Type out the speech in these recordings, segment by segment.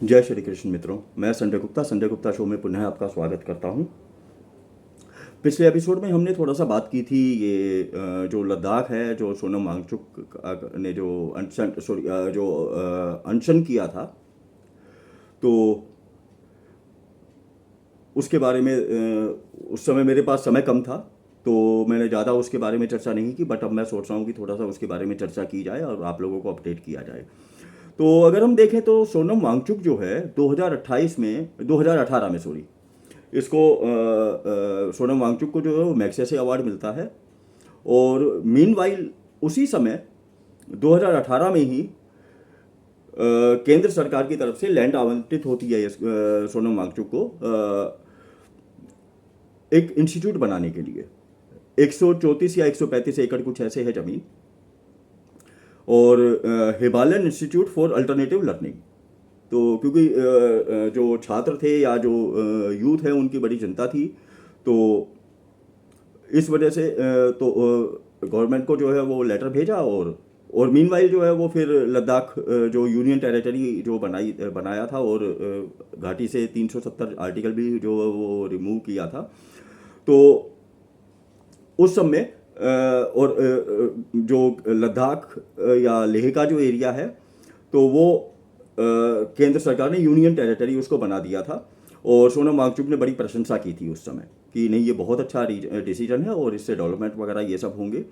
जय श्री कृष्ण मित्रों, मैं संजय गुप्ता शो में पुनः आपका स्वागत करता हूं। पिछले एपिसोड में हमने थोड़ा सा बात की थी ये जो लद्दाख है, जो सोनम वांगचुक ने जो अनशन किया था, तो उसके बारे में उस समय मेरे पास समय कम था, तो मैंने ज़्यादा उसके बारे में चर्चा नहीं की। बट अब मैं सोच रहा हूँ कि थोड़ा सा उसके बारे में चर्चा की जाए और आप लोगों को अपडेट किया जाए। तो अगर हम देखें तो सोनम वांगचुक जो है 2018 में इसको सोनम वांगचुक को जो है वो मैग्सेसे अवार्ड मिलता है। और मीनवाइल उसी समय 2018 में ही केंद्र सरकार की तरफ से लैंड आवंटित होती है सोनम वांगचुक को एक इंस्टीट्यूट बनाने के लिए। 134 या 135 एकड़ कुछ ऐसे है ज़मीन, और Himalayan institute for alternative learning. तो क्योंकि जो छात्र थे या जो यूथ है उनकी बड़ी चिंता थी, तो इस वजह से तो गवर्नमेंट को जो है वो लेटर भेजा। और मीनवाइल जो है वो फिर लद्दाख जो यूनियन टेरिटरी जो बनाया था, और घाटी से 370 आर्टिकल भी जो वो रिमूव किया था। तो उस समय और जो लद्दाख या लेह का जो एरिया है, तो वो केंद्र सरकार ने यूनियन टेरिटरी उसको बना दिया था। और सोनम वांगचुक ने बड़ी प्रशंसा की थी उस समय कि नहीं, ये बहुत अच्छा डिसीजन है और इससे डेवलपमेंट वगैरह ये सब होंगे।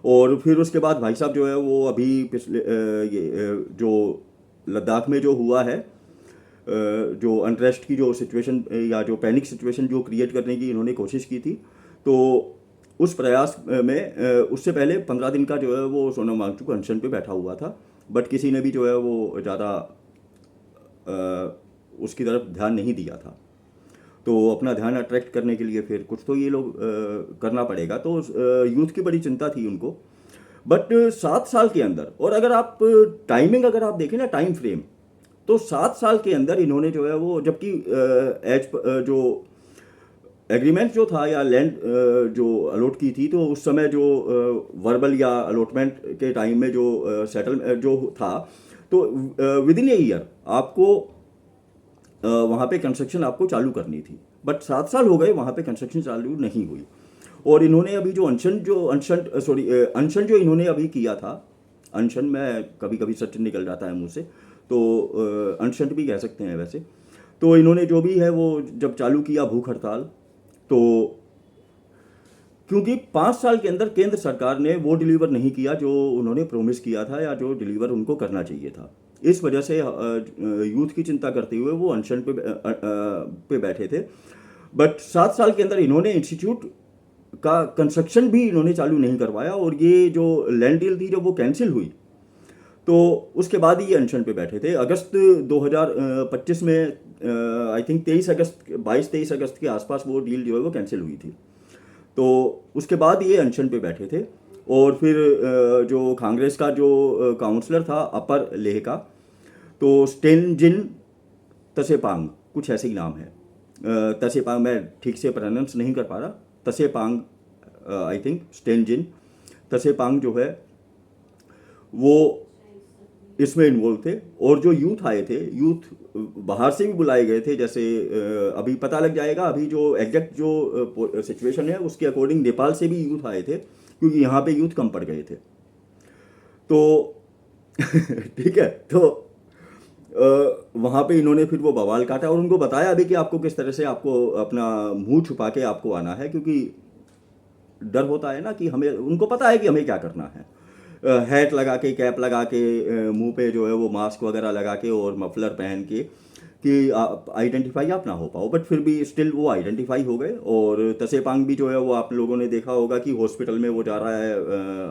और फिर उसके बाद भाई साहब जो है वो अभी पिछले जो लद्दाख में जो हुआ है, जो अनरेस्ट की जो सिचुएशन या जो पैनिक सिचुएशन जो क्रिएट करने की इन्होंने कोशिश की थी, तो उस प्रयास में उससे पहले 15 दिन का जो है वो सोनम वांगचुक अनशन पे बैठा हुआ था। बट किसी ने भी जो है वो ज़्यादा उसकी तरफ ध्यान नहीं दिया था। तो अपना ध्यान अट्रैक्ट करने के लिए फिर कुछ तो ये लोग करना पड़ेगा। तो यूथ की बड़ी चिंता थी उनको। बट 7 साल के अंदर, और अगर आप टाइमिंग अगर आप देखें ना, टाइम फ्रेम, तो 7 साल के अंदर इन्होंने जो है वो, जबकि जो एग्रीमेंट जो था या लैंड जो अलॉट की थी, तो उस समय जो वर्बल या अलॉटमेंट के टाइम में जो सेटल जो था, तो विद इन ए ईयर आपको वहाँ पे कंस्ट्रक्शन आपको चालू करनी थी। बट 7 साल हो गए, वहाँ पे कंस्ट्रक्शन चालू नहीं हुई। और इन्होंने अभी जो अनशन जो इन्होंने अभी किया था, अनशन में कभी कभी सच निकल जाता है मुँह से, तो अनशन भी कह सकते हैं वैसे। तो इन्होंने जो भी है वो जब चालू किया भूख हड़ताल, तो क्योंकि 5 साल के अंदर केंद्र सरकार ने वो डिलीवर नहीं किया जो उन्होंने प्रोमिस किया था या जो डिलीवर उनको करना चाहिए था। इस वजह से यूथ की चिंता करते हुए वो अनशन पे बैठे थे। बट 7 साल के अंदर इन्होंने इंस्टीट्यूट का कंस्ट्रक्शन भी इन्होंने चालू नहीं करवाया, और ये जो लैंड डील थी जब वो कैंसिल हुई, तो उसके बाद ही ये अनशन पे बैठे थे। अगस्त 2025 में आई थिंक 22-23 अगस्त के आसपास वो डील जो है वो कैंसिल हुई थी। तो उसके बाद ये अनशन पे बैठे थे। और फिर जो कांग्रेस का जो काउंसलर था अपर लेह का, तो स्टेनजिन तसेपांग, कुछ ऐसे ही नाम है, तसेपांग, मैं ठीक से प्रोनाउंस नहीं कर पा रहा, तसेपांग आई थिंक, स्टेनजिन तसेपांग जो है वो इसमें इन्वॉल्व थे। और जो यूथ आए थे, यूथ बाहर से भी बुलाए गए थे। जैसे अभी पता लग जाएगा, अभी जो एग्जैक्ट जो सिचुएशन है उसके अकॉर्डिंग नेपाल से भी यूथ आए थे, क्योंकि यहाँ पे यूथ कम पड़ गए थे। तो ठीक है, तो वहाँ पे इन्होंने फिर वो बवाल काटा और उनको बताया अभी कि आपको किस तरह से आपको अपना मुंह छुपा के आपको आना है, क्योंकि डर होता है ना कि हमें, उनको पता है कि हमें क्या करना है। हैट लगा के, कैप लगा के, मुंह पे जो है वो मास्क वगैरह लगा के और मफलर पहन के, कि आप आइडेंटिफाई आप ना हो पाओ। बट फिर भी स्टिल वो आइडेंटिफाई हो गए। और तसेपांग भी जो है वो आप लोगों ने देखा होगा कि हॉस्पिटल में वो जा रहा है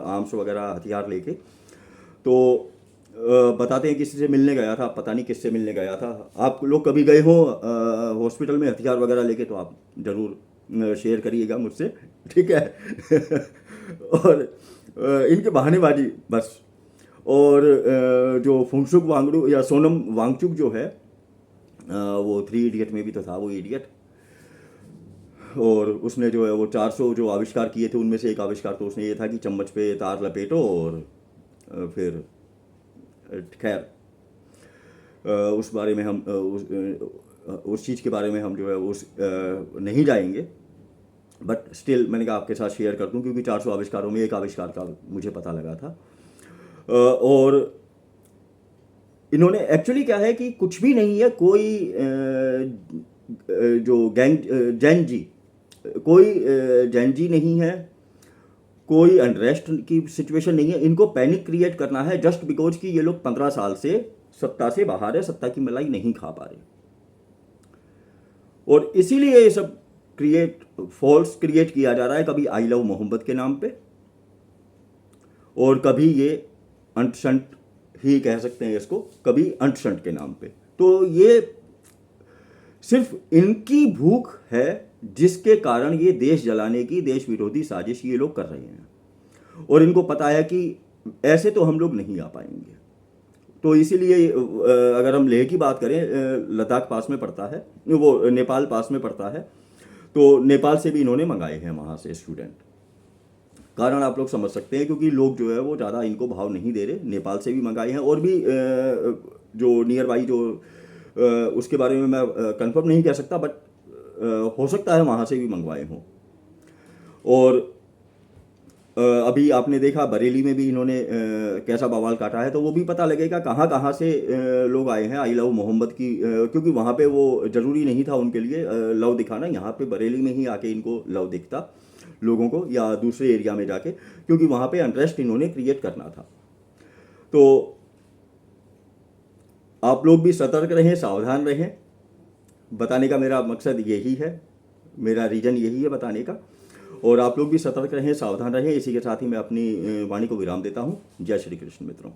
आर्म्स वगैरह हथियार लेके। तो बताते हैं किसी से मिलने गया था, पता नहीं किससे मिलने गया था। आप लोग कभी गए हो हॉस्पिटल में हथियार वगैरह लेके, तो आप ज़रूर शेयर करिएगा मुझसे, ठीक है। और इनके बहानेबाजी बस। और जो फुंगसुक वांगडू या सोनम वांगचुक जो है, वो 3 इडियट में भी तो था वो इडियट। और उसने जो है वो 400 जो आविष्कार किए थे, उनमें से एक आविष्कार तो उसने ये था कि चम्मच पे तार लपेटो और फिर खैर। उस बारे में हम उस चीज़ के बारे में हम जो है उस नहीं जाएंगे, बट स्टिल मैंने कहा आपके साथ शेयर कर दूं, क्योंकि 400 आविष्कारों में एक आविष्कार का मुझे पता लगा था। और इन्होंने एक्चुअली क्या है कि कुछ भी नहीं है, कोई जो जैन जी, कोई जैन जी नहीं है, कोई अनरेस्ट की सिचुएशन नहीं है। इनको पैनिक क्रिएट करना है जस्ट बिकॉज कि ये लोग 15 साल से सत्ता से बाहर है, सत्ता की मलाई नहीं खा पा रहे, और इसीलिए ये सब फॉल्स क्रिएट किया जा रहा है, कभी आई लव मोहम्मद के नाम पे, और कभी ये अंटशंट ही कह सकते हैं इसको, कभी अंटशंट के नाम पे। तो ये सिर्फ इनकी भूख है जिसके कारण ये देश जलाने की देश विरोधी साजिश ये लोग कर रहे हैं, और इनको पता है कि ऐसे तो हम लोग नहीं आ पाएंगे। तो इसीलिए अगर हम लेह की बात करें, लद्दाख पास में पड़ता है, वो नेपाल पास में पड़ता है, तो नेपाल से भी इन्होंने मंगाए हैं वहाँ से स्टूडेंट। कारण आप लोग समझ सकते हैं, क्योंकि लोग जो है वो ज़्यादा इनको भाव नहीं दे रहे। नेपाल से भी मंगाए हैं, और भी जो नियर बाई जो उसके बारे में मैं कंफर्म नहीं कह सकता, बट हो सकता है वहाँ से भी मंगवाए हों। और अभी आपने देखा बरेली में भी इन्होंने कैसा बवाल काटा है, तो वो भी पता लगेगा कहाँ कहाँ से लोग आए हैं आई लव मोहम्मद की, क्योंकि वहाँ पे वो ज़रूरी नहीं था उनके लिए लव दिखाना। यहाँ पे बरेली में ही आके इनको लव दिखता लोगों को, या दूसरे एरिया में जाके, क्योंकि वहाँ पे अनरेस्ट इन्होंने क्रिएट करना था। तो आप लोग भी सतर्क रहें, सावधान रहें, बताने का मेरा मकसद यही है, मेरा रीजन यही है बताने का। और आप लोग भी सतर्क रहें, सावधान रहें। इसी के साथ ही मैं अपनी वाणी को विराम देता हूँ। जय श्री कृष्ण मित्रों।